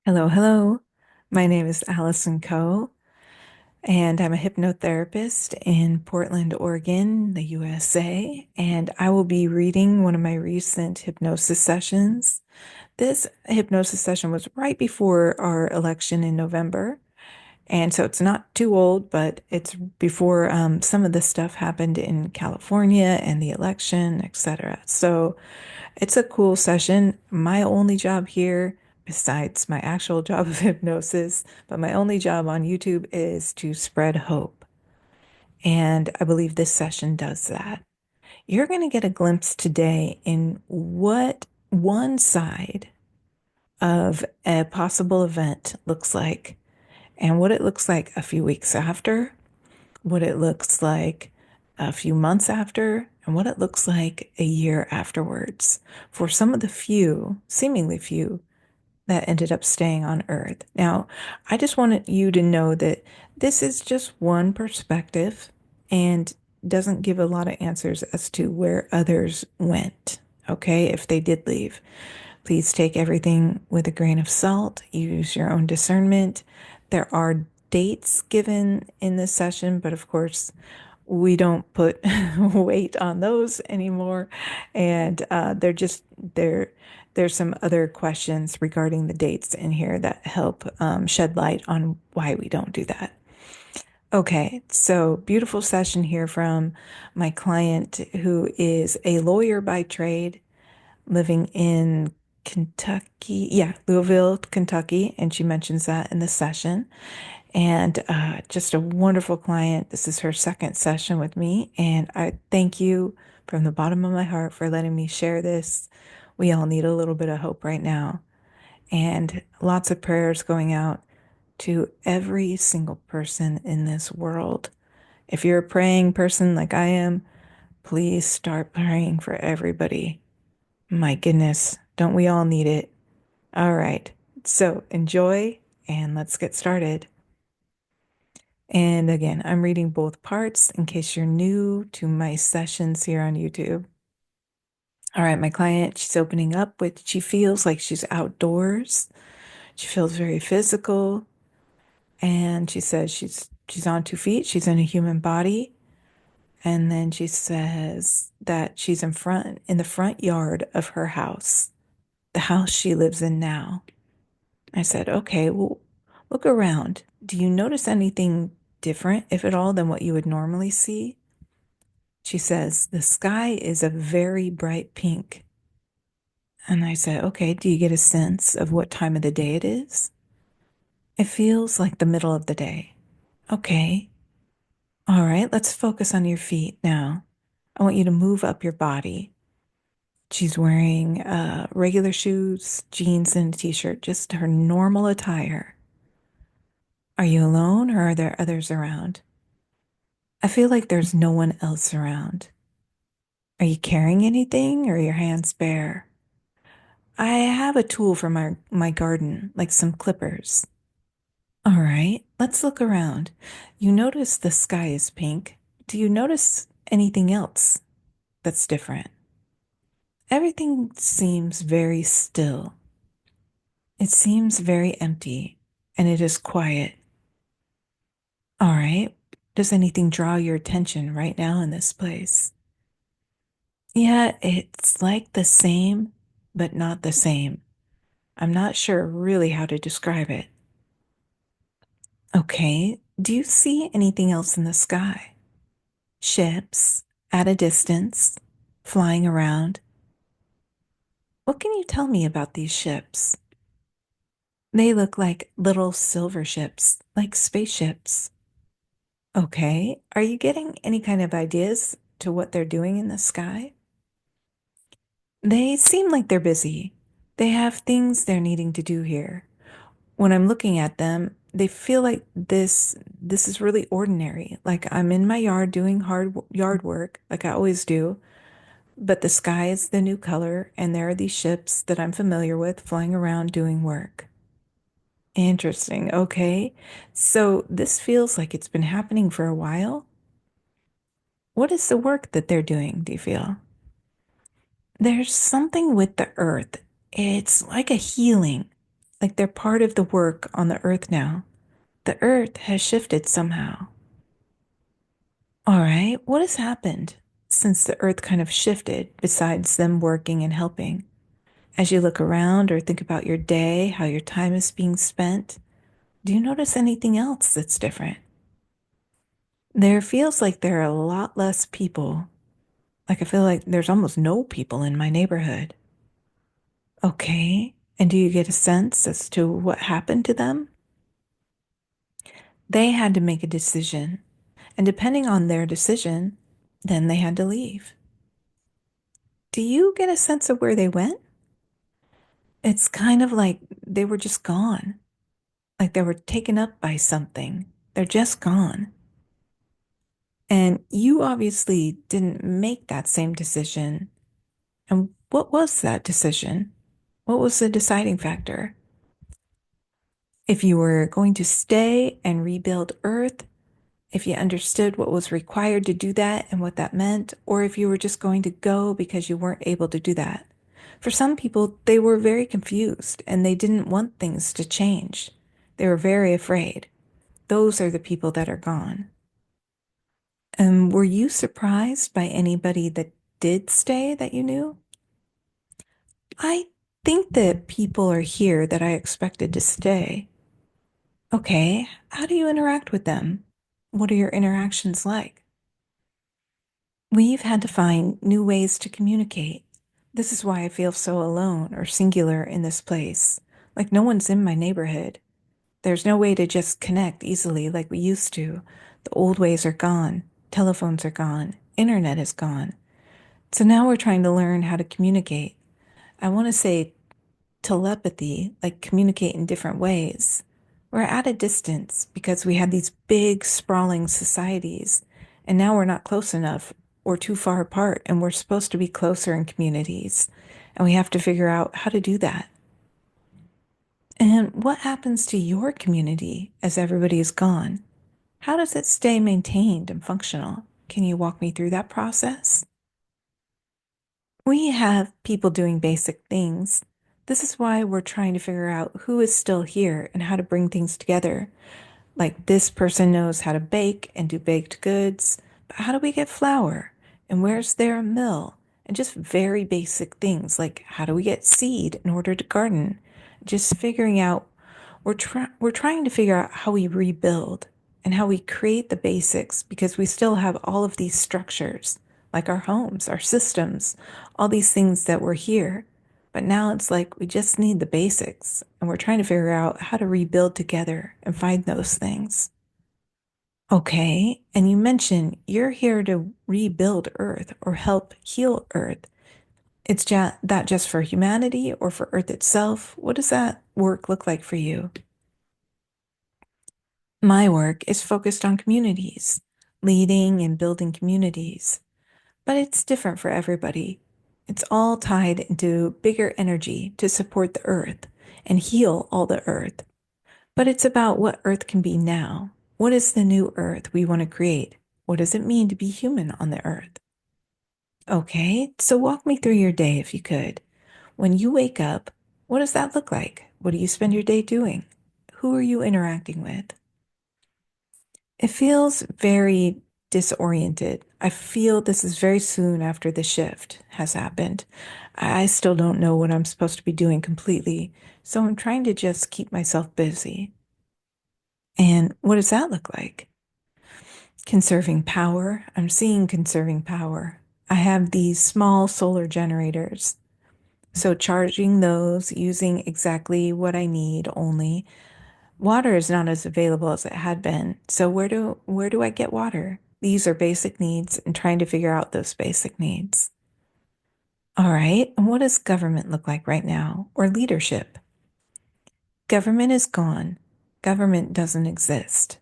Hello, hello. My name is Allison Coe, and I'm a hypnotherapist in Portland, Oregon, the USA. And I will be reading one of my recent hypnosis sessions. This hypnosis session was right before our election in November. And so it's not too old, but it's before some of the stuff happened in California and the election, etc. So it's a cool session. My only job here, besides my actual job of hypnosis, but my only job on YouTube is to spread hope. And I believe this session does that. You're going to get a glimpse today in what one side of a possible event looks like and what it looks like a few weeks after, what it looks like a few months after, and what it looks like a year afterwards for some of the few, seemingly few, that ended up staying on Earth. Now, I just wanted you to know that this is just one perspective and doesn't give a lot of answers as to where others went, okay, if they did leave. Please take everything with a grain of salt. Use your own discernment. There are dates given in this session, but of course, we don't put weight on those anymore. And they're just there. There's some other questions regarding the dates in here that help shed light on why we don't do that. Okay, so beautiful session here from my client who is a lawyer by trade living in Kentucky. Yeah, Louisville, Kentucky. And she mentions that in the session. And just a wonderful client. This is her second session with me. And I thank you from the bottom of my heart for letting me share this. We all need a little bit of hope right now. And lots of prayers going out to every single person in this world. If you're a praying person like I am, please start praying for everybody. My goodness, don't we all need it? All right. So enjoy and let's get started. And again, I'm reading both parts in case you're new to my sessions here on YouTube. All right, my client, she's opening up with she feels like she's outdoors. She feels very physical, and she says she's on 2 feet, she's in a human body, and then she says that she's in the front yard of her house, the house she lives in now. I said, "Okay, well, look around. Do you notice anything different, if at all, than what you would normally see?" She says, "The sky is a very bright pink." And I said, "Okay, do you get a sense of what time of the day it is?" "It feels like the middle of the day." "Okay. All right, let's focus on your feet now. I want you to move up your body." She's wearing regular shoes, jeans, and a t-shirt, just her normal attire. "Are you alone or are there others around?" "I feel like there's no one else around." "Are you carrying anything or are your hands bare?" "I have a tool for my garden, like some clippers." "All right, let's look around. You notice the sky is pink. Do you notice anything else that's different?" "Everything seems very still. It seems very empty, and it is quiet." "All right. Does anything draw your attention right now in this place?" "Yeah, it's like the same, but not the same. I'm not sure really how to describe it." "Okay. Do you see anything else in the sky? Ships at a distance, flying around?" "What can you tell me about these ships?" "They look like little silver ships, like spaceships." "Okay. Are you getting any kind of ideas to what they're doing in the sky?" "They seem like they're busy. They have things they're needing to do here. When I'm looking at them, they feel like this is really ordinary. Like I'm in my yard doing yard work, like I always do, but the sky is the new color, and there are these ships that I'm familiar with flying around doing work." Interesting. Okay. So this feels like it's been happening for a while. What is the work that they're doing, do you feel? "There's something with the earth. It's like a healing, Like they're part of the work on the earth now. The earth has shifted somehow. All right, what has happened since the earth kind of shifted besides them working and helping? As you look around or think about your day, how your time is being spent, do you notice anything else that's different? There feels like there are a lot less people. Like I feel like there's almost no people in my neighborhood. Okay. And do you get a sense as to what happened to them? They had to make a decision. And depending on their decision, then they had to leave. Do you get a sense of where they went? It's kind of like they were just gone, like they were taken up by something. They're just gone. And you obviously didn't make that same decision. And what was that decision? What was the deciding factor? If you were going to stay and rebuild Earth, if you understood what was required to do that and what that meant, or if you were just going to go because you weren't able to do that. For some people, they were very confused and they didn't want things to change. They were very afraid. Those are the people that are gone. And were you surprised by anybody that did stay that you knew? I think that people are here that I expected to stay. Okay, how do you interact with them? What are your interactions like? We've had to find new ways to communicate. This is why I feel so alone or singular in this place. Like no one's in my neighborhood. There's no way to just connect easily like we used to. The old ways are gone. Telephones are gone. Internet is gone. So now we're trying to learn how to communicate. I want to say telepathy, like communicate in different ways. We're at a distance because we had these big, sprawling societies, and now we're not close enough or too far apart, and we're supposed to be closer in communities, and we have to figure out how to do that. And what happens to your community as everybody is gone? How does it stay maintained and functional? Can you walk me through that process? We have people doing basic things. This is why we're trying to figure out who is still here and how to bring things together. Like this person knows how to bake and do baked goods, but how do we get flour? And where's there a mill? And just very basic things like how do we get seed in order to garden? Just figuring out we're trying to figure out how we rebuild and how we create the basics because we still have all of these structures, like our homes, our systems, all these things that were here. But now it's like we just need the basics, and we're trying to figure out how to rebuild together and find those things. Okay, and you mentioned you're here to rebuild Earth or help heal Earth. It's that just for humanity or for Earth itself? What does that work look like for you? My work is focused on communities, leading and building communities, but it's different for everybody. It's all tied into bigger energy to support the earth and heal all the earth. But it's about what earth can be now. What is the new earth we want to create? What does it mean to be human on the earth? Okay, so walk me through your day if you could. When you wake up, what does that look like? What do you spend your day doing? Who are you interacting with? It feels very disoriented. I feel this is very soon after the shift has happened. I still don't know what I'm supposed to be doing completely, so I'm trying to just keep myself busy. And what does that look like? Conserving power. I'm seeing conserving power. I have these small solar generators. So charging those using exactly what I need only. Water is not as available as it had been. So where do I get water? These are basic needs and trying to figure out those basic needs. All right. And what does government look like right now or leadership? Government is gone. Government doesn't exist.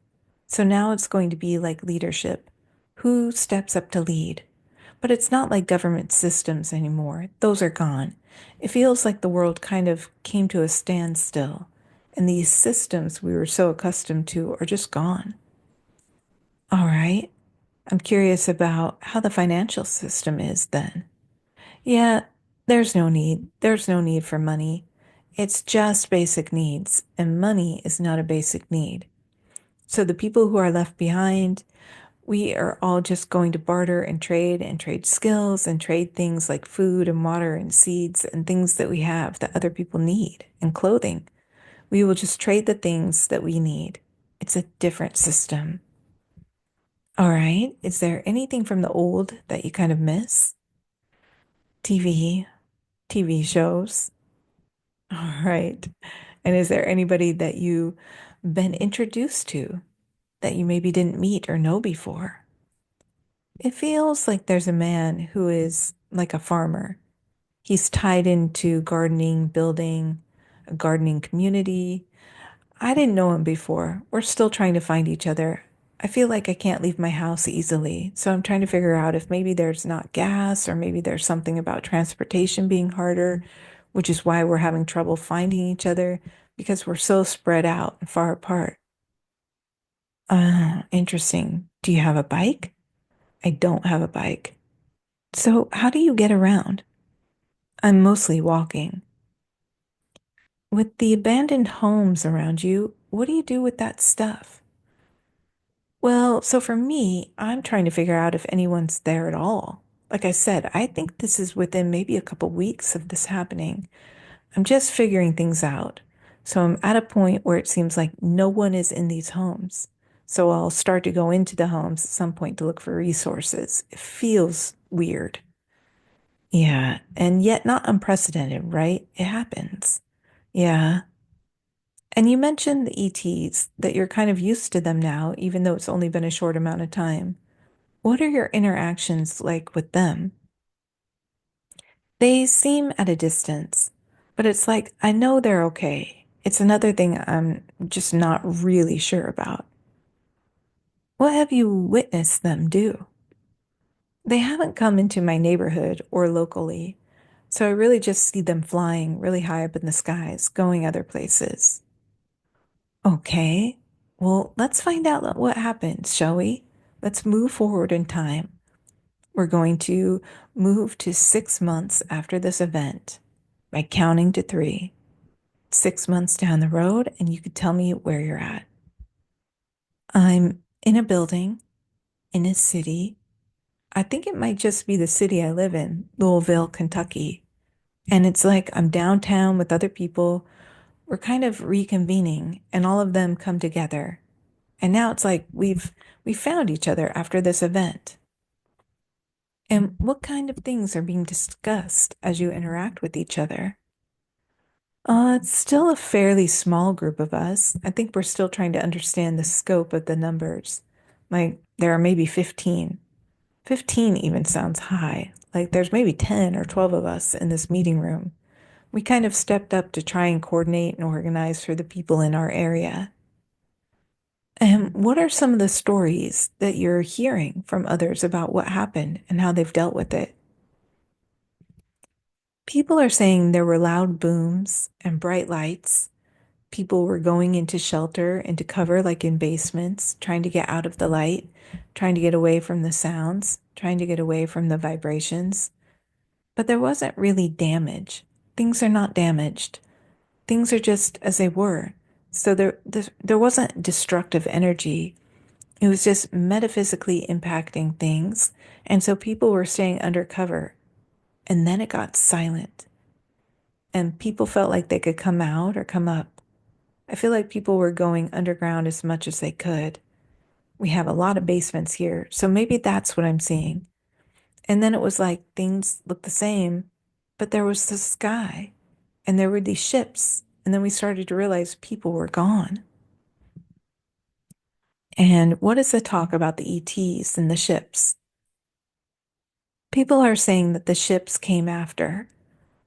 So now it's going to be like leadership. Who steps up to lead? But it's not like government systems anymore. Those are gone. It feels like the world kind of came to a standstill, and these systems we were so accustomed to are just gone. All right. I'm curious about how the financial system is then. Yeah, there's no need. There's no need for money. It's just basic needs, and money is not a basic need. So the people who are left behind, we are all just going to barter and trade skills and trade things like food and water and seeds and things that we have that other people need and clothing. We will just trade the things that we need. It's a different system. All right. Is there anything from the old that you kind of miss? TV, TV shows. All right. And is there anybody that you've been introduced to that you maybe didn't meet or know before? It feels like there's a man who is like a farmer. He's tied into gardening, building a gardening community. I didn't know him before. We're still trying to find each other. I feel like I can't leave my house easily. So I'm trying to figure out if maybe there's not gas or maybe there's something about transportation being harder, which is why we're having trouble finding each other because we're so spread out and far apart. Interesting. Do you have a bike? I don't have a bike. So how do you get around? I'm mostly walking. With the abandoned homes around you, what do you do with that stuff? Well, so for me, I'm trying to figure out if anyone's there at all. Like I said, I think this is within maybe a couple weeks of this happening. I'm just figuring things out. So I'm at a point where it seems like no one is in these homes. So I'll start to go into the homes at some point to look for resources. It feels weird. Yeah, and yet not unprecedented, right? It happens. Yeah. And you mentioned the ETs, that you're kind of used to them now, even though it's only been a short amount of time. What are your interactions like with them? They seem at a distance, but it's like, I know they're okay. It's another thing I'm just not really sure about. What have you witnessed them do? They haven't come into my neighborhood or locally, so I really just see them flying really high up in the skies, going other places. Okay, well, let's find out what happens, shall we? Let's move forward in time. We're going to move to 6 months after this event by counting to three. 6 months down the road, and you could tell me where you're at. I'm in a building in a city. I think it might just be the city I live in, Louisville, Kentucky. And it's like I'm downtown with other people. We're kind of reconvening, and all of them come together. And now it's like we found each other after this event. And what kind of things are being discussed as you interact with each other? It's still a fairly small group of us. I think we're still trying to understand the scope of the numbers. Like there are maybe 15. 15 even sounds high. Like there's maybe 10 or 12 of us in this meeting room. We kind of stepped up to try and coordinate and organize for the people in our area. And what are some of the stories that you're hearing from others about what happened and how they've dealt with it? People are saying there were loud booms and bright lights. People were going into shelter, into cover, like in basements, trying to get out of the light, trying to get away from the sounds, trying to get away from the vibrations. But there wasn't really damage. Things are not damaged. Things are just as they were. So there wasn't destructive energy. It was just metaphysically impacting things. And so people were staying undercover. And then it got silent. And people felt like they could come out or come up. I feel like people were going underground as much as they could. We have a lot of basements here. So maybe that's what I'm seeing. And then it was like things looked the same, but there was the sky and there were these ships. And then we started to realize people were gone. And what is the talk about the ETs and the ships? People are saying that the ships came after.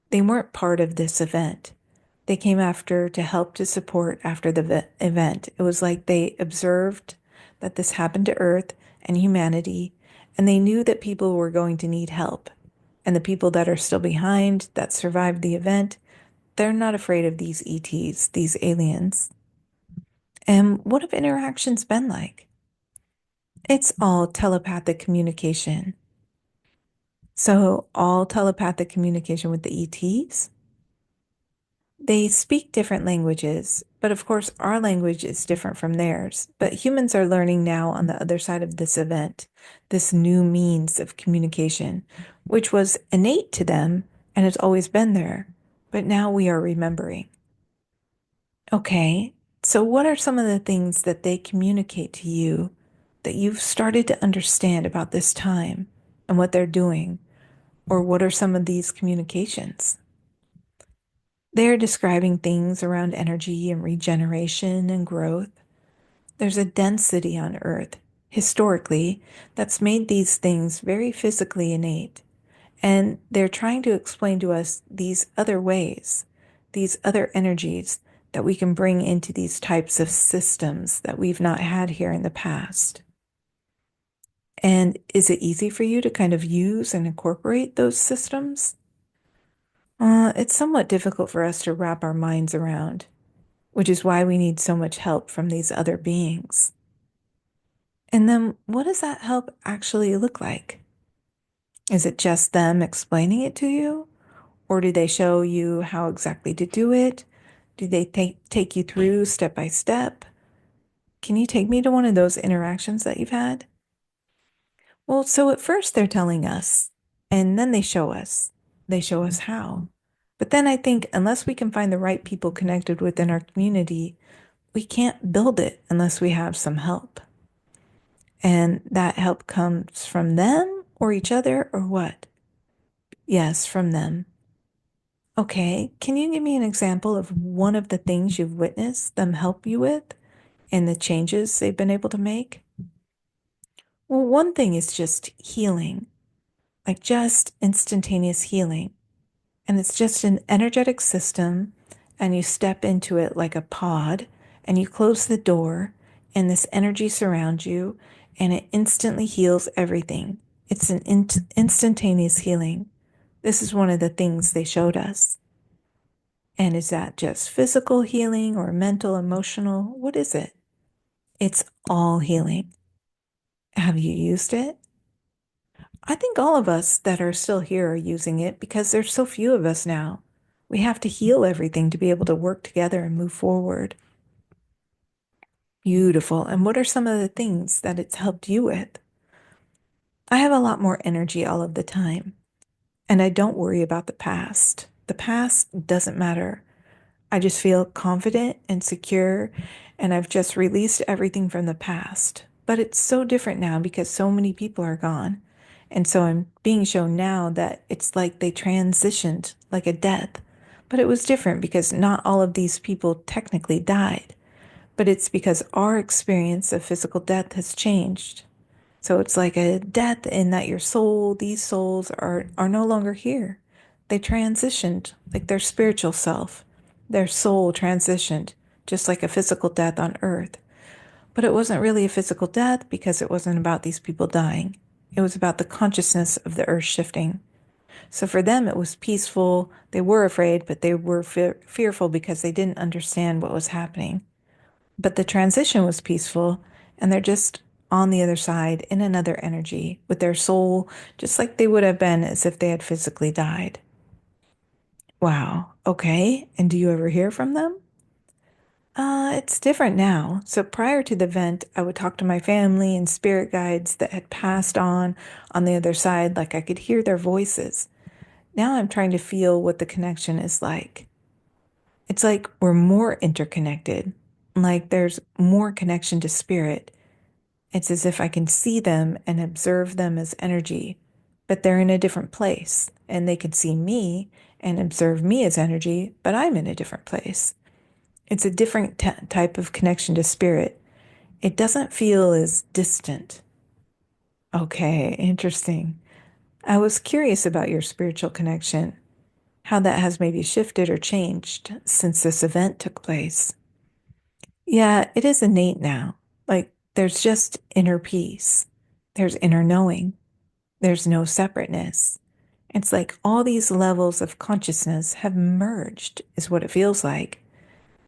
They weren't part of this event. They came after to help to support after the event. It was like they observed that this happened to Earth and humanity, and they knew that people were going to need help. And the people that are still behind, that survived the event, they're not afraid of these ETs, these aliens. And what have interactions been like? It's all telepathic communication. So, all telepathic communication with the ETs? They speak different languages, but of course, our language is different from theirs. But humans are learning now on the other side of this event, this new means of communication, which was innate to them and has always been there. But now we are remembering. Okay, so what are some of the things that they communicate to you that you've started to understand about this time and what they're doing? Or what are some of these communications? They're describing things around energy and regeneration and growth. There's a density on Earth, historically, that's made these things very physically innate. And they're trying to explain to us these other ways, these other energies that we can bring into these types of systems that we've not had here in the past. And is it easy for you to kind of use and incorporate those systems? It's somewhat difficult for us to wrap our minds around, which is why we need so much help from these other beings. And then what does that help actually look like? Is it just them explaining it to you? Or do they show you how exactly to do it? Do they take you through step by step? Can you take me to one of those interactions that you've had? Well, so at first they're telling us, and then they show us. They show us how. But then I think unless we can find the right people connected within our community, we can't build it unless we have some help. And that help comes from them or each other or what? Yes, from them. Okay, can you give me an example of one of the things you've witnessed them help you with and the changes they've been able to make? Well, one thing is just healing, like just instantaneous healing. And it's just an energetic system, and you step into it like a pod, and you close the door, and this energy surrounds you, and it instantly heals everything. It's an instantaneous healing. This is one of the things they showed us. And is that just physical healing or mental, emotional? What is it? It's all healing. Have you used it? I think all of us that are still here are using it because there's so few of us now. We have to heal everything to be able to work together and move forward. Beautiful. And what are some of the things that it's helped you with? I have a lot more energy all of the time, and I don't worry about the past. The past doesn't matter. I just feel confident and secure, and I've just released everything from the past. But it's so different now because so many people are gone. And so I'm being shown now that it's like they transitioned like a death. But it was different because not all of these people technically died. But it's because our experience of physical death has changed. So it's like a death in that your soul, these souls are no longer here. They transitioned, like their spiritual self. Their soul transitioned, just like a physical death on earth. But it wasn't really a physical death because it wasn't about these people dying. It was about the consciousness of the earth shifting. So for them, it was peaceful. They were afraid, but they were fearful because they didn't understand what was happening. But the transition was peaceful, and they're just on the other side in another energy with their soul, just like they would have been as if they had physically died. Wow. Okay. And do you ever hear from them? It's different now. So prior to the event, I would talk to my family and spirit guides that had passed on the other side, like I could hear their voices. Now I'm trying to feel what the connection is like. It's like we're more interconnected, like there's more connection to spirit. It's as if I can see them and observe them as energy, but they're in a different place, and they can see me and observe me as energy, but I'm in a different place. It's a different type of connection to spirit. It doesn't feel as distant. Okay, interesting. I was curious about your spiritual connection, how that has maybe shifted or changed since this event took place. Yeah, it is innate now. Like there's just inner peace, there's inner knowing, there's no separateness. It's like all these levels of consciousness have merged, is what it feels like.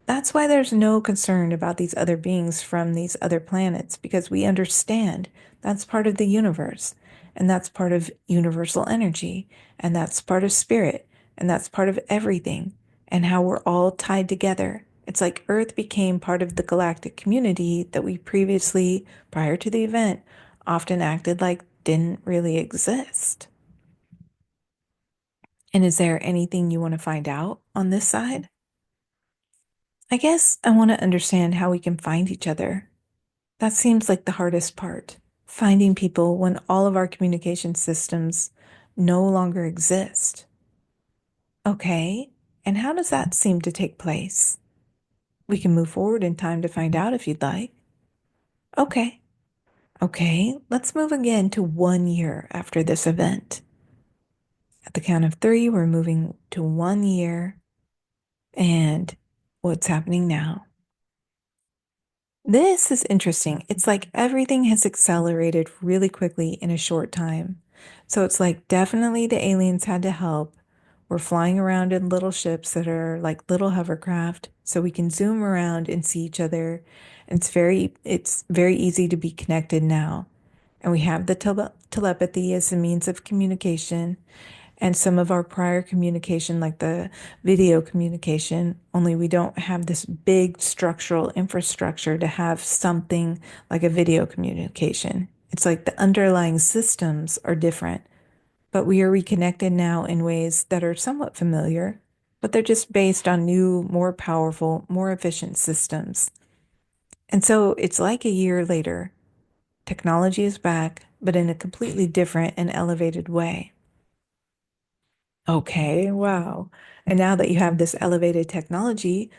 That's why there's no concern about these other beings from these other planets, because we understand that's part of the universe, and that's part of universal energy, and that's part of spirit, and that's part of everything. and how we're all tied together. It's like Earth became part of the galactic community that we previously, prior to the event, often acted like didn't really exist. And is there anything you want to find out on this side? I guess I want to understand how we can find each other. That seems like the hardest part, finding people when all of our communication systems no longer exist. Okay, and how does that seem to take place? We can move forward in time to find out if you'd like. Okay, okay, let's move again to 1 year after this event. At the count of three, we're moving to 1 year and what's happening now. This is interesting. It's like everything has accelerated really quickly in a short time. So it's like definitely the aliens had to help. We're flying around in little ships that are like little hovercraft, so we can zoom around and see each other. It's very easy to be connected now. And we have the telepathy as a means of communication and some of our prior communication, like the video communication, only we don't have this big structural infrastructure to have something like a video communication. It's like the underlying systems are different, but we are reconnected now in ways that are somewhat familiar, but they're just based on new, more powerful, more efficient systems. And so it's like a year later, technology is back, but in a completely different and elevated way. Okay, wow. And now that you have this elevated technology,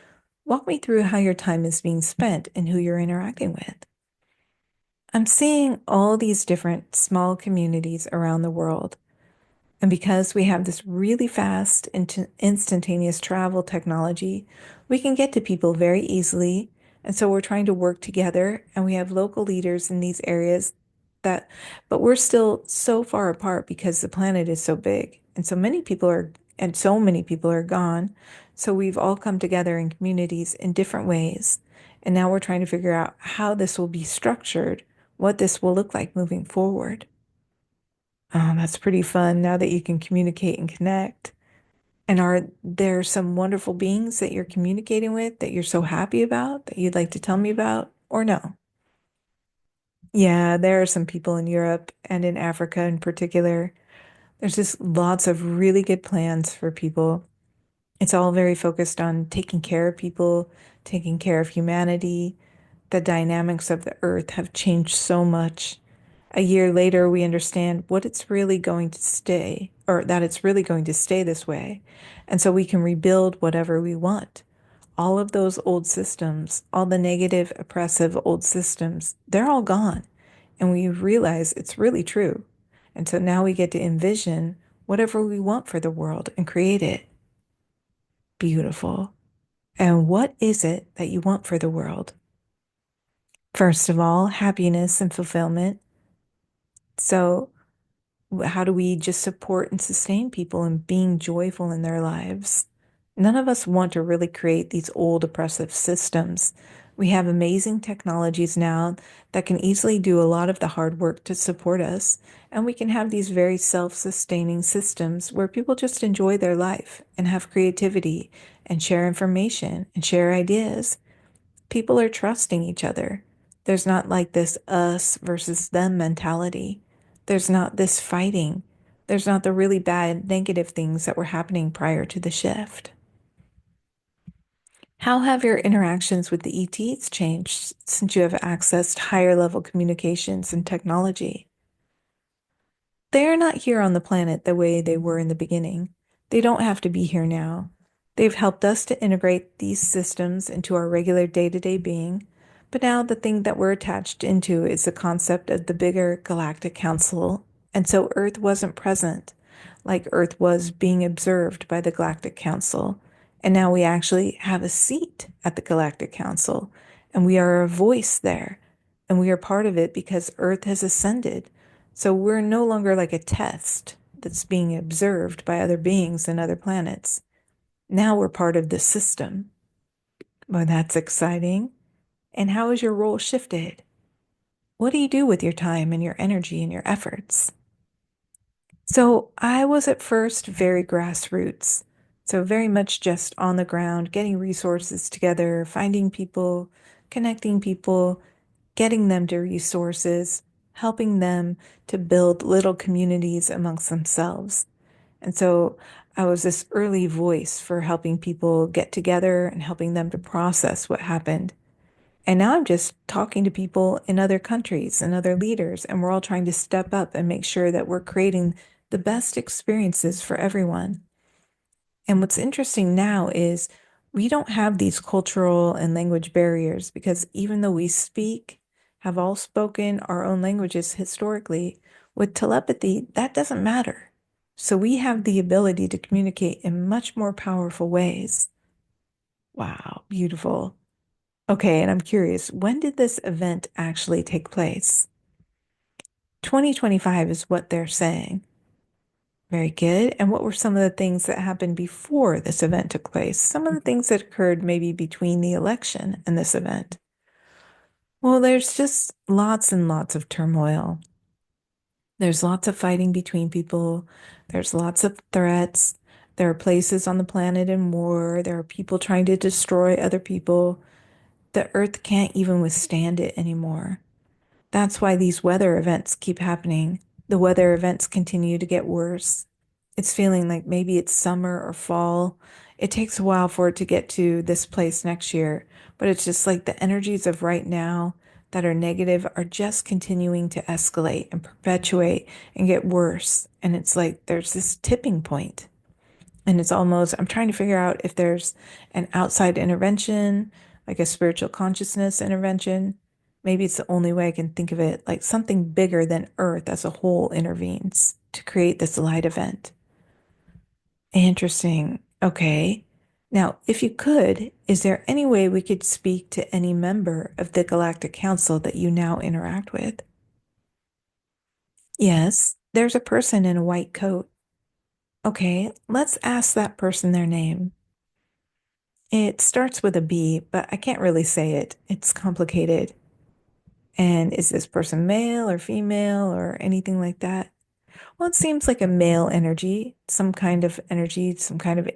walk me through how your time is being spent and who you're interacting with. I'm seeing all these different small communities around the world. And because we have this really fast, instantaneous travel technology, we can get to people very easily. And so we're trying to work together, and we have local leaders in these areas that, but we're still so far apart because the planet is so big. And so many people are gone. So we've all come together in communities in different ways. And now we're trying to figure out how this will be structured, what this will look like moving forward. Oh, that's pretty fun now that you can communicate and connect. And are there some wonderful beings that you're communicating with that you're so happy about that you'd like to tell me about, or no? Yeah, there are some people in Europe and in Africa in particular. There's just lots of really good plans for people. It's all very focused on taking care of people, taking care of humanity. The dynamics of the earth have changed so much. A year later, we understand what it's really going to stay, or that it's really going to stay this way. And so we can rebuild whatever we want. All of those old systems, all the negative, oppressive old systems, they're all gone. And we realize it's really true. And so now we get to envision whatever we want for the world and create it. Beautiful. And what is it that you want for the world? First of all, happiness and fulfillment. So, how do we just support and sustain people in being joyful in their lives? None of us want to really create these old oppressive systems. We have amazing technologies now that can easily do a lot of the hard work to support us, and we can have these very self-sustaining systems where people just enjoy their life and have creativity and share information and share ideas. People are trusting each other. There's not like this us versus them mentality. There's not this fighting. There's not the really bad negative things that were happening prior to the shift. How have your interactions with the ETs changed since you have accessed higher level communications and technology? They are not here on the planet the way they were in the beginning. They don't have to be here now. They've helped us to integrate these systems into our regular day-to-day being, but now the thing that we're attached into is the concept of the bigger galactic council, and so Earth wasn't present, like Earth was being observed by the galactic council. And now we actually have a seat at the galactic council, and we are a voice there, and we are part of it because Earth has ascended. So we're no longer like a test that's being observed by other beings and other planets. Now we're part of the system. Well, that's exciting. And how has your role shifted? What do you do with your time and your energy and your efforts? So I was at first very grassroots. So very much just on the ground, getting resources together, finding people, connecting people, getting them to resources, helping them to build little communities amongst themselves. And so I was this early voice for helping people get together and helping them to process what happened. And now I'm just talking to people in other countries and other leaders, and we're all trying to step up and make sure that we're creating the best experiences for everyone. And what's interesting now is we don't have these cultural and language barriers because even though we speak, have all spoken our own languages historically, with telepathy, that doesn't matter. So we have the ability to communicate in much more powerful ways. Wow, beautiful. Okay, and I'm curious, when did this event actually take place? 2025 is what they're saying. Very good. And what were some of the things that happened before this event took place? Some of the things that occurred maybe between the election and this event. Well, there's just lots and lots of turmoil. There's lots of fighting between people. There's lots of threats. There are places on the planet in war. There are people trying to destroy other people. The earth can't even withstand it anymore. That's why these weather events keep happening. The weather events continue to get worse. It's feeling like maybe it's summer or fall. It takes a while for it to get to this place next year, but it's just like the energies of right now that are negative are just continuing to escalate and perpetuate and get worse. And it's like there's this tipping point. And it's almost, I'm trying to figure out if there's an outside intervention, like a spiritual consciousness intervention. Maybe it's the only way I can think of it, like something bigger than Earth as a whole intervenes to create this light event. Interesting. Okay. Now, if you could, is there any way we could speak to any member of the Galactic Council that you now interact with? Yes, there's a person in a white coat. Okay, let's ask that person their name. It starts with a B, but I can't really say it. It's complicated. And is this person male or female or anything like that? Well, it seems like a male energy, some kind of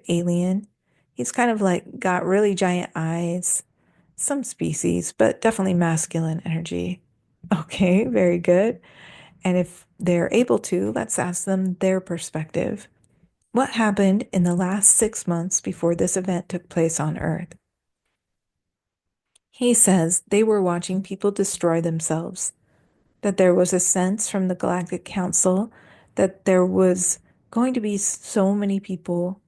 alien. He's kind of like got really giant eyes, some species, but definitely masculine energy. Okay, very good. And if they're able to, let's ask them their perspective. What happened in the last 6 months before this event took place on Earth? He says they were watching people destroy themselves, that there was a sense from the Galactic Council that there was going to be so many people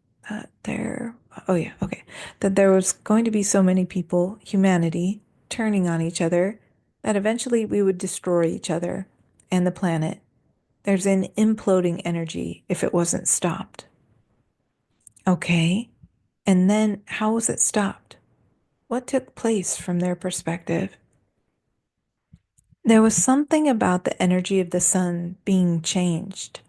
there. Oh, yeah, okay. That there was going to be so many people, humanity, turning on each other, that eventually we would destroy each other and the planet. There's an imploding energy if it wasn't stopped. Okay. And then how was it stopped? What took place from their perspective? There was something about the energy of the sun being changed.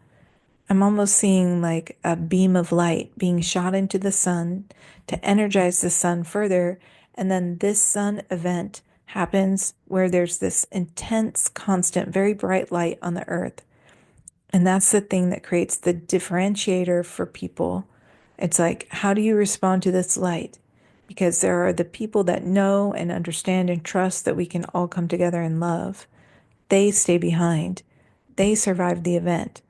I'm almost seeing like a beam of light being shot into the sun to energize the sun further. And then this sun event happens where there's this intense, constant, very bright light on the earth. And that's the thing that creates the differentiator for people. It's like, how do you respond to this light? Because there are the people that know and understand and trust that we can all come together and love. They stay behind. They survive the event.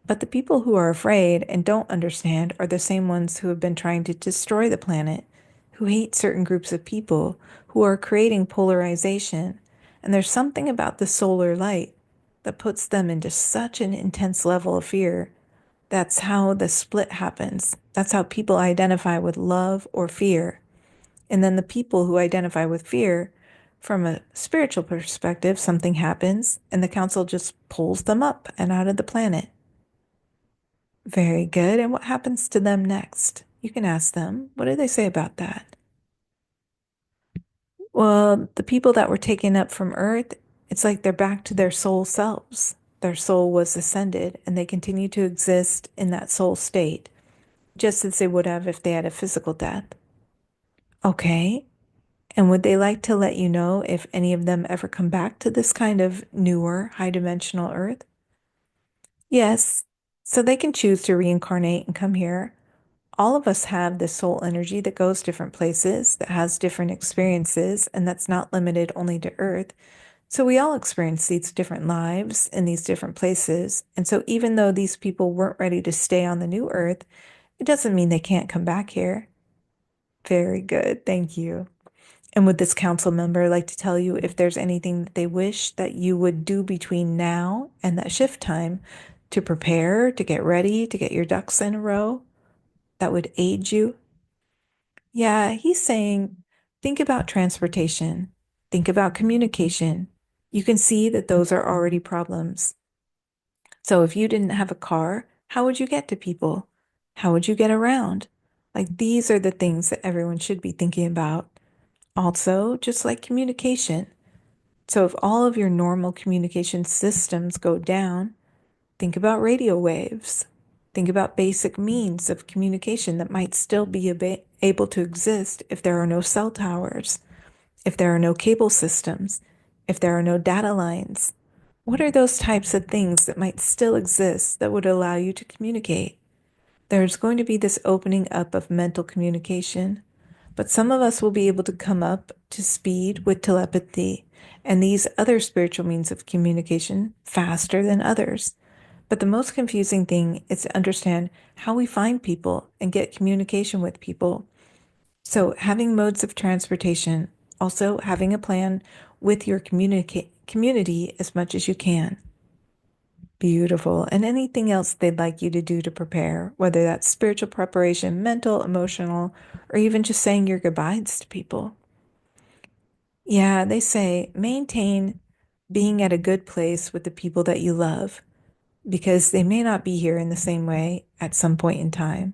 But the people who are afraid and don't understand are the same ones who have been trying to destroy the planet, who hate certain groups of people, who are creating polarization. And there's something about the solar light that puts them into such an intense level of fear. That's how the split happens. That's how people identify with love or fear. And then the people who identify with fear, from a spiritual perspective, something happens and the council just pulls them up and out of the planet. Very good. And what happens to them next? You can ask them. What do they say about that? Well, the people that were taken up from Earth, it's like they're back to their soul selves. Their soul was ascended and they continue to exist in that soul state, just as they would have if they had a physical death. Okay. And would they like to let you know if any of them ever come back to this kind of newer, high dimensional Earth? Yes. So they can choose to reincarnate and come here. all of us have this soul energy that goes different places, that has different experiences, and that's not limited only to Earth. So we all experience these different lives in these different places. And so even though these people weren't ready to stay on the new Earth, it doesn't mean they can't come back here. Very good. Thank you. And would this council member like to tell you if there's anything that they wish that you would do between now and that shift time to prepare, to get ready, to get your ducks in a row that would aid you? Yeah, he's saying, think about transportation, think about communication. You can see that those are already problems. So if you didn't have a car, how would you get to people? How would you get around? Like these are the things that everyone should be thinking about. Also, just like communication. So if all of your normal communication systems go down, think about radio waves. Think about basic means of communication that might still be able to exist if there are no cell towers, if there are no cable systems, if there are no data lines. What are those types of things that might still exist that would allow you to communicate? There's going to be this opening up of mental communication, but some of us will be able to come up to speed with telepathy and these other spiritual means of communication faster than others. But the most confusing thing is to understand how we find people and get communication with people. So, having modes of transportation, also having a plan with your community as much as you can. Beautiful. And anything else they'd like you to do to prepare, whether that's spiritual preparation, mental, emotional, or even just saying your goodbyes to people. Yeah, they say maintain being at a good place with the people that you love because they may not be here in the same way at some point in time.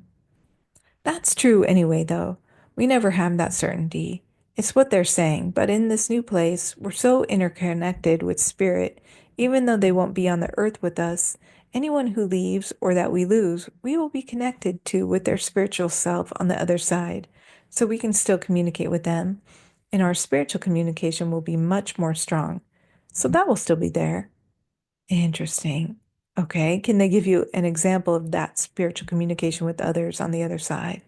That's true anyway, though. We never have that certainty. It's what they're saying, but in this new place, we're so interconnected with spirit, even though they won't be on the earth with us. Anyone who leaves or that we lose, we will be connected to with their spiritual self on the other side. So we can still communicate with them, and our spiritual communication will be much more strong. So that will still be there. Interesting. Okay. Can they give you an example of that spiritual communication with others on the other side?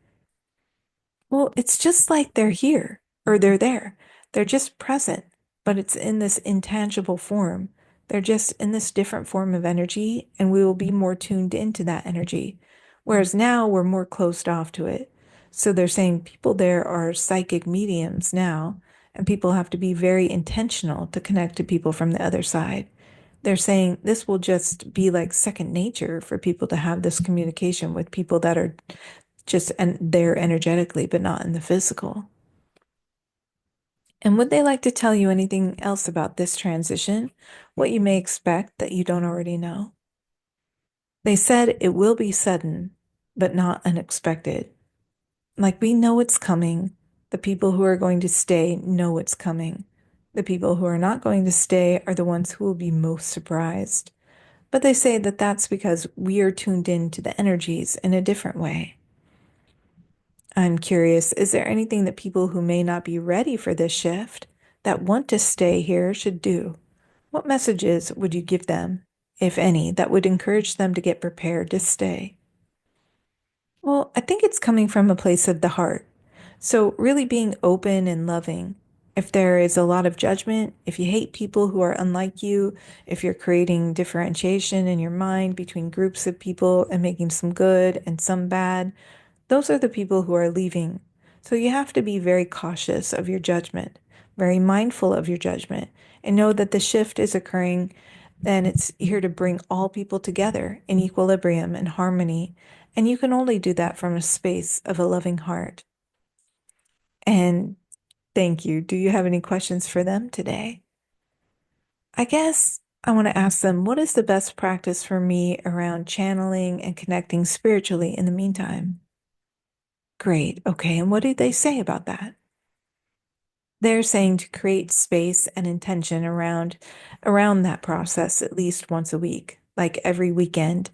Well, it's just like they're here or they're there. They're just present, but it's in this intangible form. They're just in this different form of energy, and we will be more tuned into that energy. Whereas now we're more closed off to it. So they're saying people there are psychic mediums now, and people have to be very intentional to connect to people from the other side. They're saying this will just be like second nature for people to have this communication with people that are just there energetically, but not in the physical. And would they like to tell you anything else about this transition? What you may expect that you don't already know? They said it will be sudden, but not unexpected. Like we know it's coming. The people who are going to stay know it's coming. The people who are not going to stay are the ones who will be most surprised. But they say that that's because we are tuned in to the energies in a different way. I'm curious, is there anything that people who may not be ready for this shift that want to stay here should do? What messages would you give them, if any, that would encourage them to get prepared to stay? Well, I think it's coming from a place of the heart. So, really being open and loving. If there is a lot of judgment, if you hate people who are unlike you, if you're creating differentiation in your mind between groups of people and making some good and some bad, those are the people who are leaving. So you have to be very cautious of your judgment, very mindful of your judgment, and know that the shift is occurring and it's here to bring all people together in equilibrium and harmony. And you can only do that from a space of a loving heart. And thank you. Do you have any questions for them today? I guess I want to ask them, what is the best practice for me around channeling and connecting spiritually in the meantime? Great. Okay. And what did they say about that? They're saying to create space and intention around that process at least once a week, like every weekend,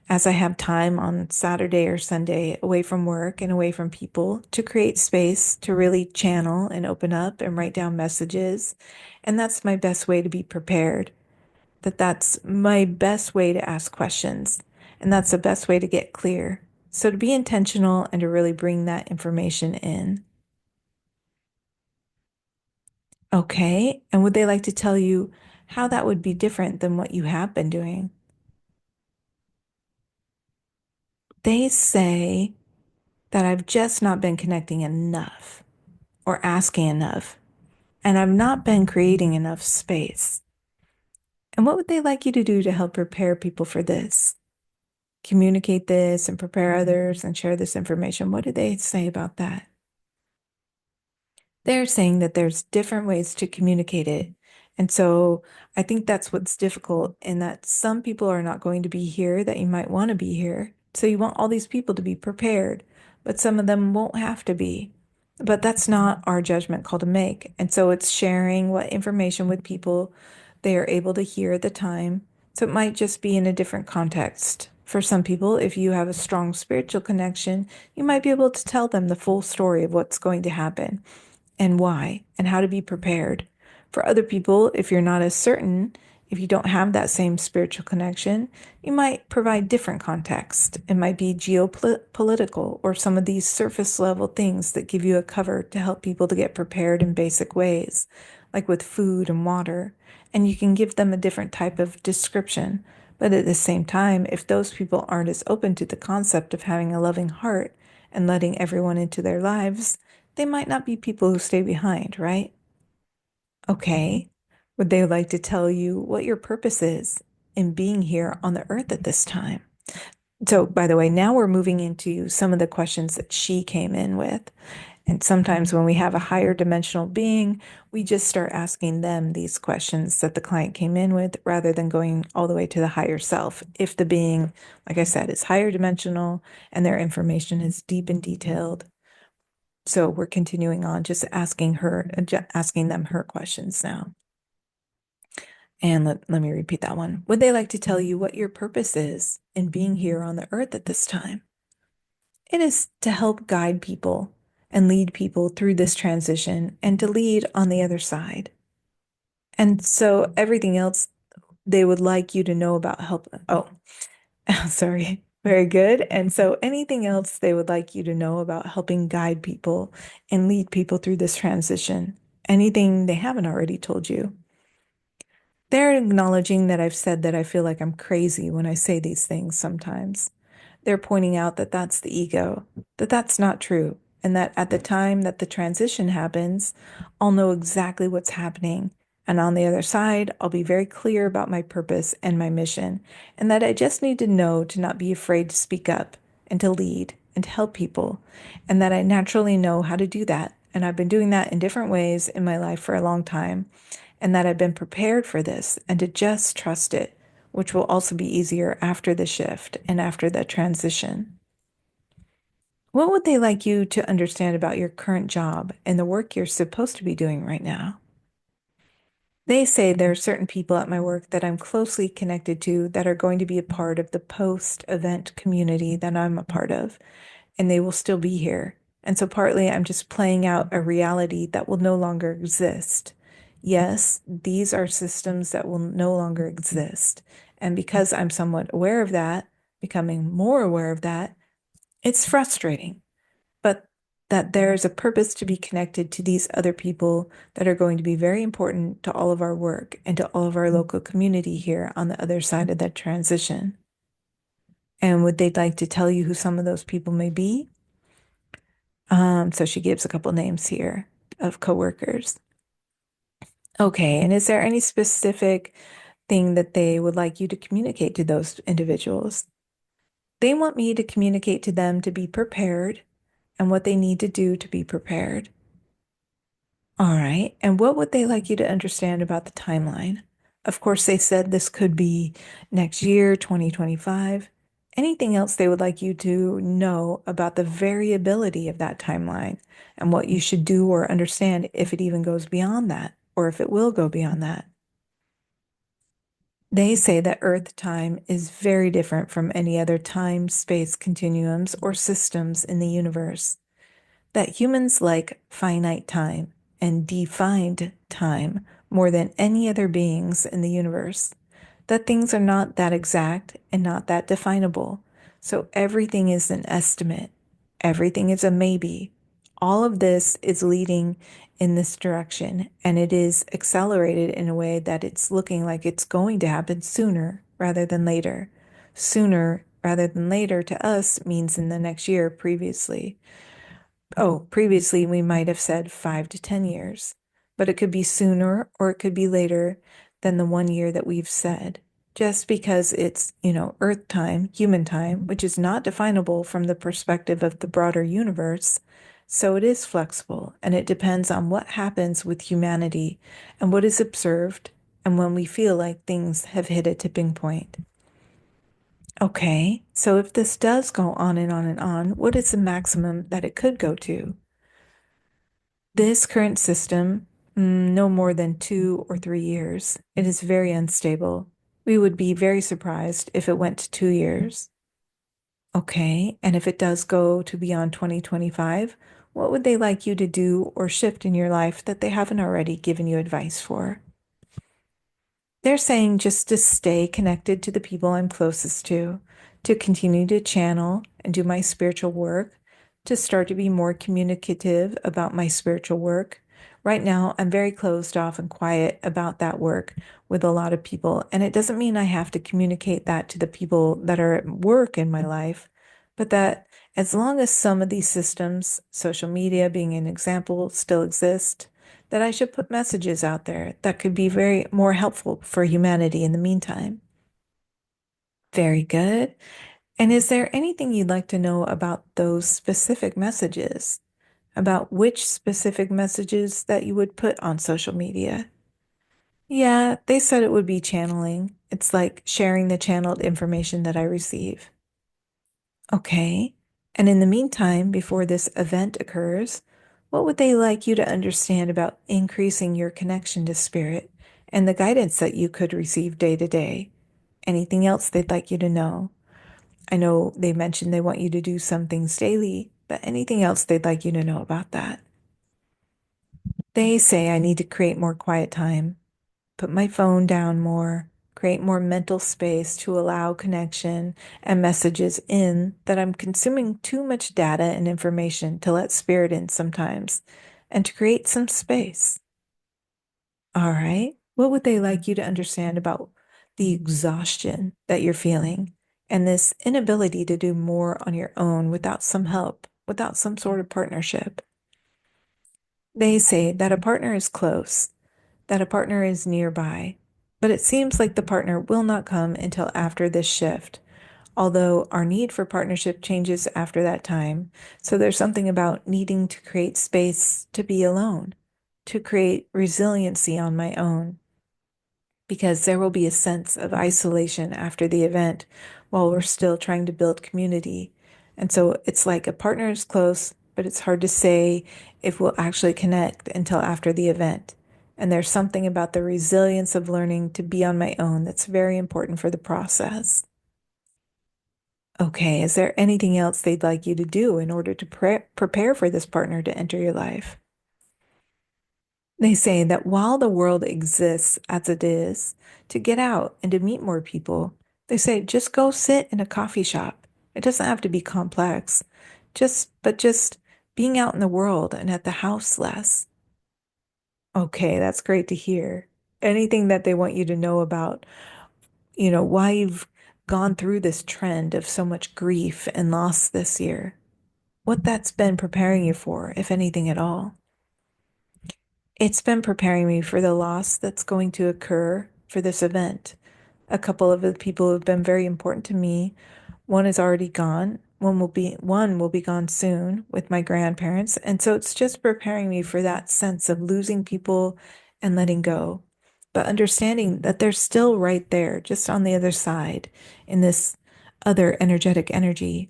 as I have time on Saturday or Sunday away from work and away from people to create space to really channel and open up and write down messages. And that's my best way to be prepared. That's my best way to ask questions. And that's the best way to get clear. So to be intentional and to really bring that information in. Okay. And would they like to tell you how that would be different than what you have been doing? They say that I've just not been connecting enough or asking enough, and I've not been creating enough space. And what would they like you to do to help prepare people for this? Communicate this and prepare others and share this information. What do they say about that? They're saying that there's different ways to communicate it. And so I think that's what's difficult in that some people are not going to be here that you might want to be here. So you want all these people to be prepared, but some of them won't have to be. But that's not our judgment call to make. And so it's sharing what information with people they are able to hear at the time. So it might just be in a different context. For some people, if you have a strong spiritual connection, you might be able to tell them the full story of what's going to happen and why and how to be prepared. For other people, if you're not as certain, if you don't have that same spiritual connection, you might provide different context. It might be geopolitical or some of these surface level things that give you a cover to help people to get prepared in basic ways, like with food and water. And you can give them a different type of description. But at the same time, if those people aren't as open to the concept of having a loving heart and letting everyone into their lives, they might not be people who stay behind, right? Okay. Would they like to tell you what your purpose is in being here on the earth at this time? So, by the way, now we're moving into some of the questions that she came in with. And sometimes when we have a higher dimensional being, we just start asking them these questions that the client came in with rather than going all the way to the higher self. If the being, like I said, is higher dimensional and their information is deep and detailed. So we're continuing on, just asking them her questions now. And let me repeat that one. Would they like to tell you what your purpose is in being here on the earth at this time? It is to help guide people and lead people through this transition and to lead on the other side. And so everything else they would like you to know about help. Oh, sorry. Very good. And so anything else they would like you to know about helping guide people and lead people through this transition? Anything they haven't already told you? They're acknowledging that I've said that I feel like I'm crazy when I say these things sometimes. They're pointing out that that's the ego, that that's not true, and that at the time that the transition happens, I'll know exactly what's happening. And on the other side, I'll be very clear about my purpose and my mission, and that I just need to know to not be afraid to speak up and to lead and to help people, and that I naturally know how to do that. And I've been doing that in different ways in my life for a long time, and that I've been prepared for this and to just trust it, which will also be easier after the shift and after the transition. What would they like you to understand about your current job and the work you're supposed to be doing right now? They say there are certain people at my work that I'm closely connected to that are going to be a part of the post-event community that I'm a part of, and they will still be here. And so partly I'm just playing out a reality that will no longer exist. Yes, these are systems that will no longer exist. And because I'm somewhat aware of that, becoming more aware of that, it's frustrating. But that there is a purpose to be connected to these other people that are going to be very important to all of our work and to all of our local community here on the other side of that transition. And would they like to tell you who some of those people may be? So she gives a couple names here of coworkers. Okay, and is there any specific thing that they would like you to communicate to those individuals? They want me to communicate to them to be prepared and what they need to do to be prepared. All right, and what would they like you to understand about the timeline? Of course, they said this could be next year, 2025. Anything else they would like you to know about the variability of that timeline and what you should do or understand if it even goes beyond that or if it will go beyond that? They say that Earth time is very different from any other time space continuums or systems in the universe, that humans like finite time and defined time more than any other beings in the universe, that things are not that exact and not that definable. So everything is an estimate, everything is a maybe. All of this is leading in this direction, and it is accelerated in a way that it's looking like it's going to happen sooner rather than later. Sooner rather than later to us means in the next year previously. Oh, previously we might have said 5 to 10 years, but it could be sooner or it could be later than the 1 year that we've said. Just because it's, Earth time, human time, which is not definable from the perspective of the broader universe. So it is flexible and it depends on what happens with humanity and what is observed and when we feel like things have hit a tipping point. Okay, so if this does go on and on and on, what is the maximum that it could go to? This current system, no more than 2 or 3 years. It is very unstable. We would be very surprised if it went to 2 years. Okay, and if it does go to beyond 2025, what would they like you to do or shift in your life that they haven't already given you advice for? They're saying just to stay connected to the people I'm closest to continue to channel and do my spiritual work, to start to be more communicative about my spiritual work. Right now, I'm very closed off and quiet about that work with a lot of people. And it doesn't mean I have to communicate that to the people that are at work in my life, but that as long as some of these systems, social media being an example, still exist, that I should put messages out there that could be very more helpful for humanity in the meantime. Very good. And is there anything you'd like to know about those specific messages? About which specific messages that you would put on social media? Yeah, they said it would be channeling. It's like sharing the channeled information that I receive. Okay. And in the meantime, before this event occurs, what would they like you to understand about increasing your connection to spirit and the guidance that you could receive day to day? Anything else they'd like you to know? I know they mentioned they want you to do some things daily, but anything else they'd like you to know about that? They say I need to create more quiet time, put my phone down more, create more mental space to allow connection and messages in, that I'm consuming too much data and information to let spirit in sometimes, and to create some space. All right. What would they like you to understand about the exhaustion that you're feeling and this inability to do more on your own without some help, without some sort of partnership? They say that a partner is close, that a partner is nearby, but it seems like the partner will not come until after this shift, although our need for partnership changes after that time. So there's something about needing to create space to be alone, to create resiliency on my own, because there will be a sense of isolation after the event while we're still trying to build community. And so it's like a partner is close, but it's hard to say if we'll actually connect until after the event. And there's something about the resilience of learning to be on my own that's very important for the process. Okay, is there anything else they'd like you to do in order to prepare for this partner to enter your life? They say that while the world exists as it is, to get out and to meet more people, they say just go sit in a coffee shop. It doesn't have to be complex. Just being out in the world and at the house less. Okay, that's great to hear. Anything that they want you to know about, why you've gone through this trend of so much grief and loss this year, what that's been preparing you for, if anything at all. It's been preparing me for the loss that's going to occur for this event. A couple of the people who have been very important to me, one is already gone. One will be gone soon with my grandparents. And so it's just preparing me for that sense of losing people and letting go, but understanding that they're still right there, just on the other side in this other energetic energy.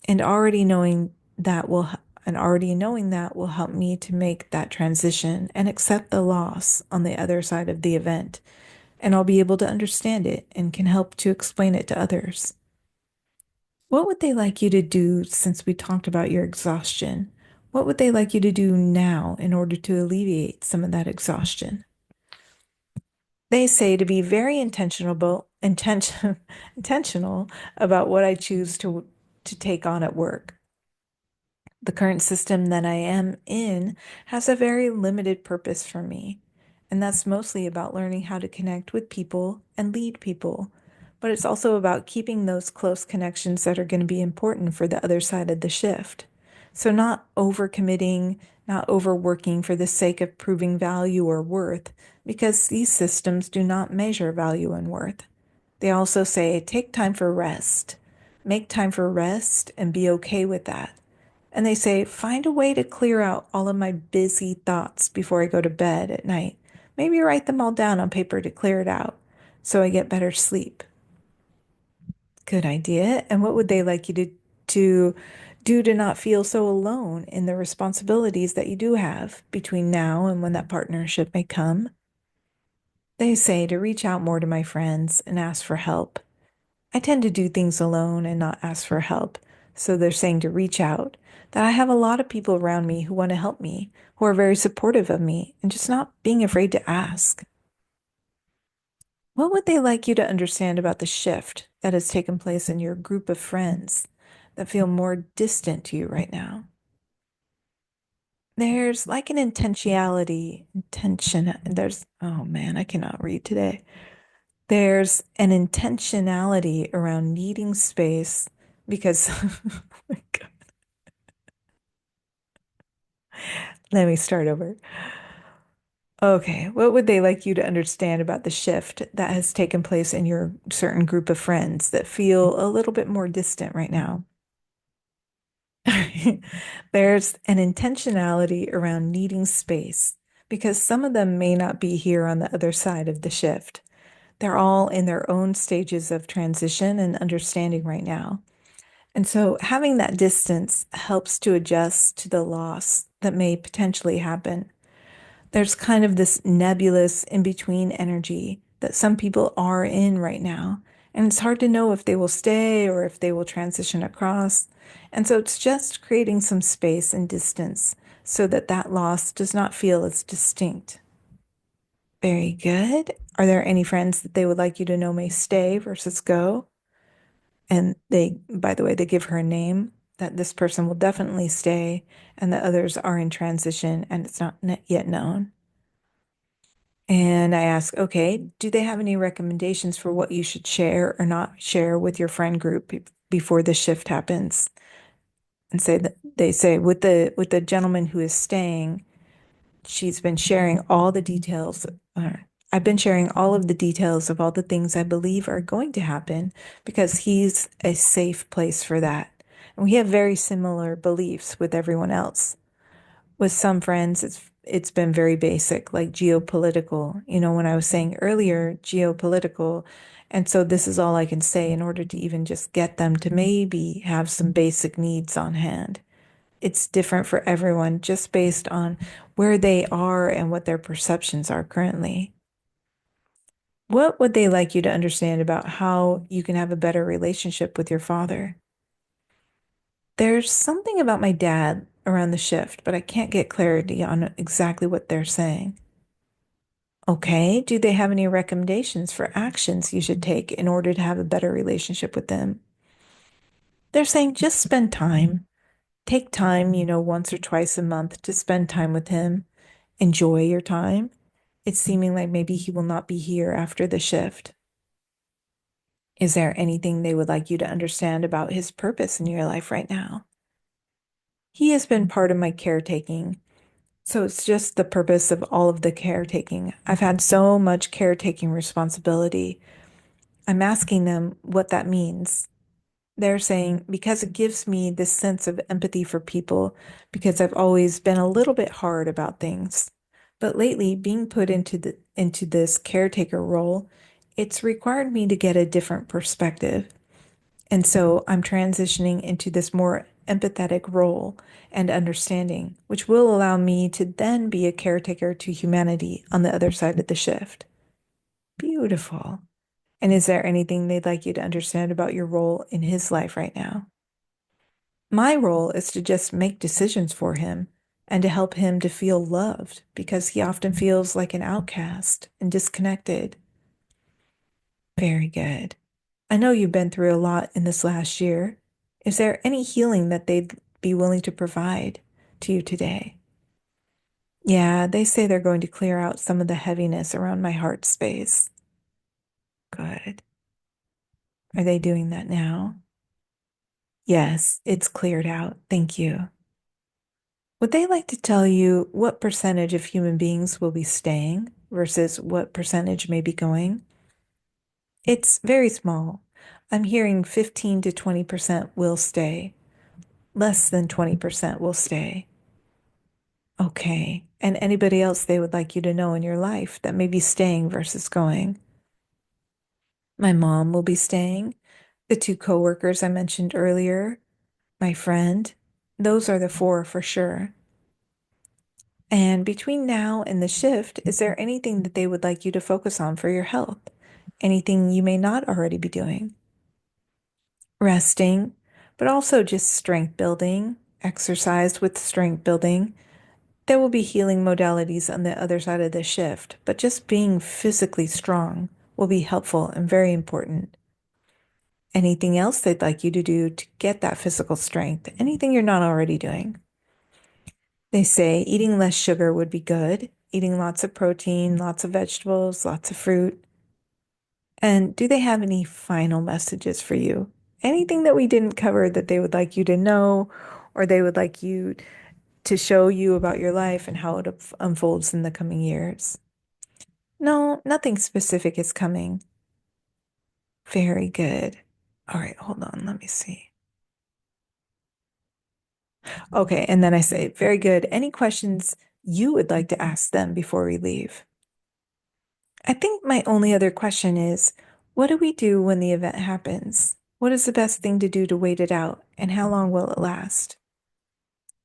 And already knowing that will help me to make that transition and accept the loss on the other side of the event. And I'll be able to understand it and can help to explain it to others. What would they like you to do since we talked about your exhaustion? What would they like you to do now in order to alleviate some of that exhaustion? They say to be very intentional about what I choose to take on at work. The current system that I am in has a very limited purpose for me, and that's mostly about learning how to connect with people and lead people. But it's also about keeping those close connections that are going to be important for the other side of the shift. So, not overcommitting, not overworking for the sake of proving value or worth, because these systems do not measure value and worth. They also say take time for rest, make time for rest, and be okay with that. And they say, find a way to clear out all of my busy thoughts before I go to bed at night. Maybe write them all down on paper to clear it out so I get better sleep. Good idea. And what would they like you to do to not feel so alone in the responsibilities that you do have between now and when that partnership may come? They say to reach out more to my friends and ask for help. I tend to do things alone and not ask for help. So they're saying to reach out, that I have a lot of people around me who want to help me, who are very supportive of me, and just not being afraid to ask. What would they like you to understand about the shift that has taken place in your group of friends that feel more distant to you right now? There's like an oh man, I cannot read today. There's an intentionality around needing space because, oh my God, let me start over. Okay, what would they like you to understand about the shift that has taken place in your certain group of friends that feel a little bit more distant right now? There's an intentionality around needing space because some of them may not be here on the other side of the shift. They're all in their own stages of transition and understanding right now. And so having that distance helps to adjust to the loss that may potentially happen. There's kind of this nebulous in between energy that some people are in right now. And it's hard to know if they will stay or if they will transition across. And so it's just creating some space and distance so that that loss does not feel as distinct. Very good. Are there any friends that they would like you to know may stay versus go? And they, by the way, they give her a name that this person will definitely stay and the others are in transition and it's not yet known. And I ask, okay, do they have any recommendations for what you should share or not share with your friend group before the shift happens? And say that they say with the gentleman who is staying, she's been sharing all the details. I've been sharing all of the details of all the things I believe are going to happen because he's a safe place for that. And we have very similar beliefs with everyone else. With some friends, it's been very basic, like geopolitical. You know, when I was saying earlier, geopolitical. And so this is all I can say in order to even just get them to maybe have some basic needs on hand. It's different for everyone just based on where they are and what their perceptions are currently. What would they like you to understand about how you can have a better relationship with your father? There's something about my dad around the shift, but I can't get clarity on exactly what they're saying. Okay, do they have any recommendations for actions you should take in order to have a better relationship with them? They're saying just spend time. Take time, once or twice a month to spend time with him. Enjoy your time. It's seeming like maybe he will not be here after the shift. Is there anything they would like you to understand about his purpose in your life right now? He has been part of my caretaking. So it's just the purpose of all of the caretaking. I've had so much caretaking responsibility. I'm asking them what that means. They're saying, because it gives me this sense of empathy for people, because I've always been a little bit hard about things. But lately, being put into this caretaker role, it's required me to get a different perspective. And so I'm transitioning into this more empathetic role and understanding, which will allow me to then be a caretaker to humanity on the other side of the shift. Beautiful. And is there anything they'd like you to understand about your role in his life right now? My role is to just make decisions for him and to help him to feel loved because he often feels like an outcast and disconnected. Very good. I know you've been through a lot in this last year. Is there any healing that they'd be willing to provide to you today? Yeah, they say they're going to clear out some of the heaviness around my heart space. Good. Are they doing that now? Yes, it's cleared out. Thank you. Would they like to tell you what percentage of human beings will be staying versus what percentage may be going? It's very small. I'm hearing 15 to 20% will stay. Less than 20% will stay. Okay. And anybody else they would like you to know in your life that may be staying versus going? My mom will be staying. The two coworkers I mentioned earlier, my friend, those are the four for sure. And between now and the shift, is there anything that they would like you to focus on for your health? Anything you may not already be doing? Resting, but also just strength building, exercise with strength building. There will be healing modalities on the other side of the shift, but just being physically strong will be helpful and very important. Anything else they'd like you to do to get that physical strength? Anything you're not already doing? They say eating less sugar would be good, eating lots of protein, lots of vegetables, lots of fruit. And do they have any final messages for you? Anything that we didn't cover that they would like you to know, or they would like you to show you about your life and how it unfolds in the coming years? No, nothing specific is coming. Very good. All right, hold on. Let me see. Okay, and then I say, very good. Any questions you would like to ask them before we leave? I think my only other question is, what do we do when the event happens? What is the best thing to do to wait it out, and how long will it last?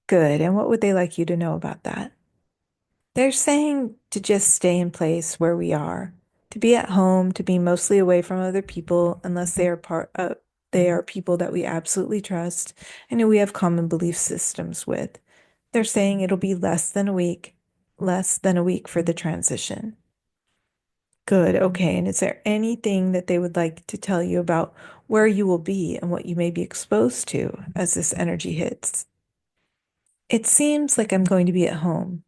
Good. And what would they like you to know about that? They're saying to just stay in place where we are, to be at home, to be mostly away from other people unless they are people that we absolutely trust and who we have common belief systems with. They're saying it'll be less than a week for the transition. Good. Okay. And is there anything that they would like to tell you about where you will be and what you may be exposed to as this energy hits? It seems like I'm going to be at home.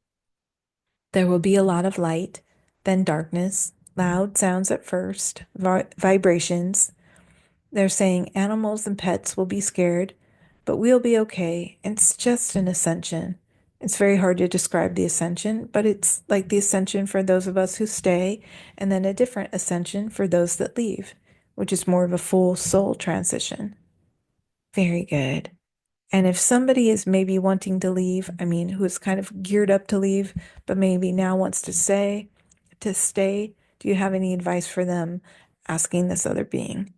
There will be a lot of light, then darkness, loud sounds at first, vibrations. They're saying animals and pets will be scared, but we'll be okay. It's just an ascension. It's very hard to describe the ascension, but it's like the ascension for those of us who stay, and then a different ascension for those that leave, which is more of a full soul transition. Very good. And if somebody is maybe wanting to leave, I mean, who is kind of geared up to leave, but maybe now wants to stay, do you have any advice for them asking this other being?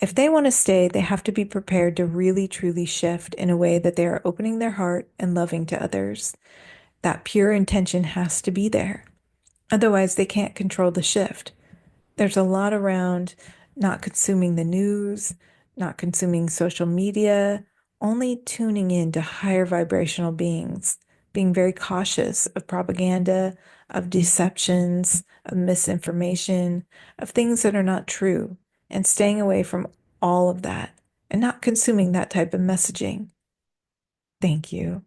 If they want to stay, they have to be prepared to really truly shift in a way that they are opening their heart and loving to others. That pure intention has to be there. Otherwise, they can't control the shift. There's a lot around not consuming the news, not consuming social media, only tuning in to higher vibrational beings, being very cautious of propaganda, of deceptions, of misinformation, of things that are not true, and staying away from all of that and not consuming that type of messaging. Thank you.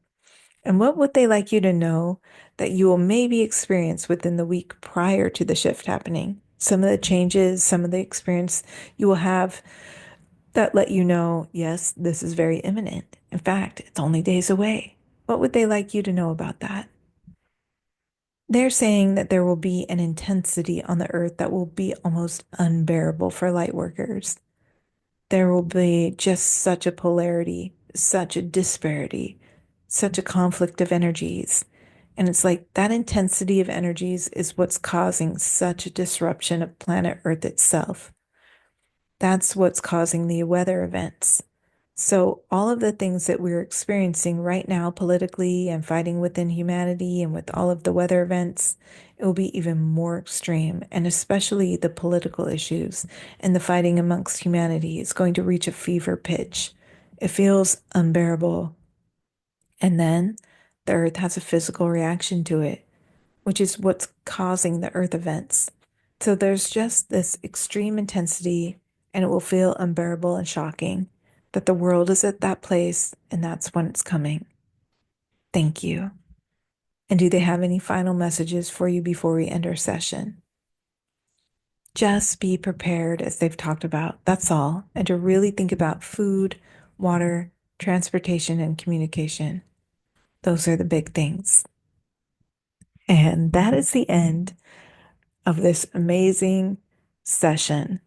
And what would they like you to know that you will maybe experience within the week prior to the shift happening? Some of the changes, some of the experience you will have that let you know, yes, this is very imminent. In fact, it's only days away. What would they like you to know about that? They're saying that there will be an intensity on the earth that will be almost unbearable for light workers. There will be just such a polarity, such a disparity, such a conflict of energies. And it's like that intensity of energies is what's causing such a disruption of planet Earth itself. That's what's causing the weather events. So, all of the things that we're experiencing right now politically and fighting within humanity and with all of the weather events, it will be even more extreme. And especially the political issues and the fighting amongst humanity is going to reach a fever pitch. It feels unbearable. And then the earth has a physical reaction to it, which is what's causing the earth events. So there's just this extreme intensity, and it will feel unbearable and shocking that the world is at that place and that's when it's coming. Thank you. And do they have any final messages for you before we end our session? Just be prepared, as they've talked about. That's all. And to really think about food, water, transportation, and communication. Those are the big things. And that is the end of this amazing session.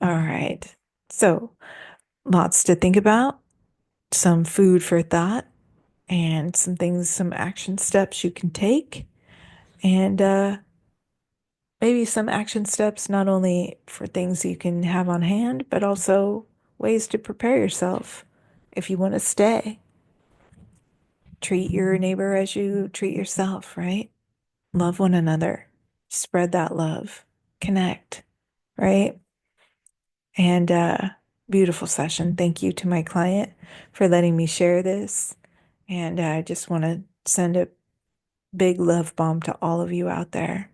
All right. So, lots to think about, some food for thought, and some things, some action steps you can take. And maybe some action steps not only for things you can have on hand, but also ways to prepare yourself if you want to stay. Treat your neighbor as you treat yourself, right? Love one another, spread that love, connect, right? And beautiful session. Thank you to my client for letting me share this. And I just want to send a big love bomb to all of you out there.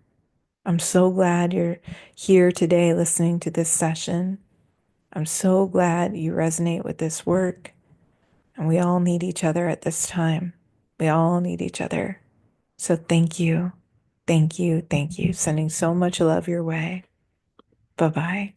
I'm so glad you're here today listening to this session. I'm so glad you resonate with this work. And we all need each other at this time. We all need each other. So thank you. Thank you. Thank you. Sending so much love your way. Bye bye.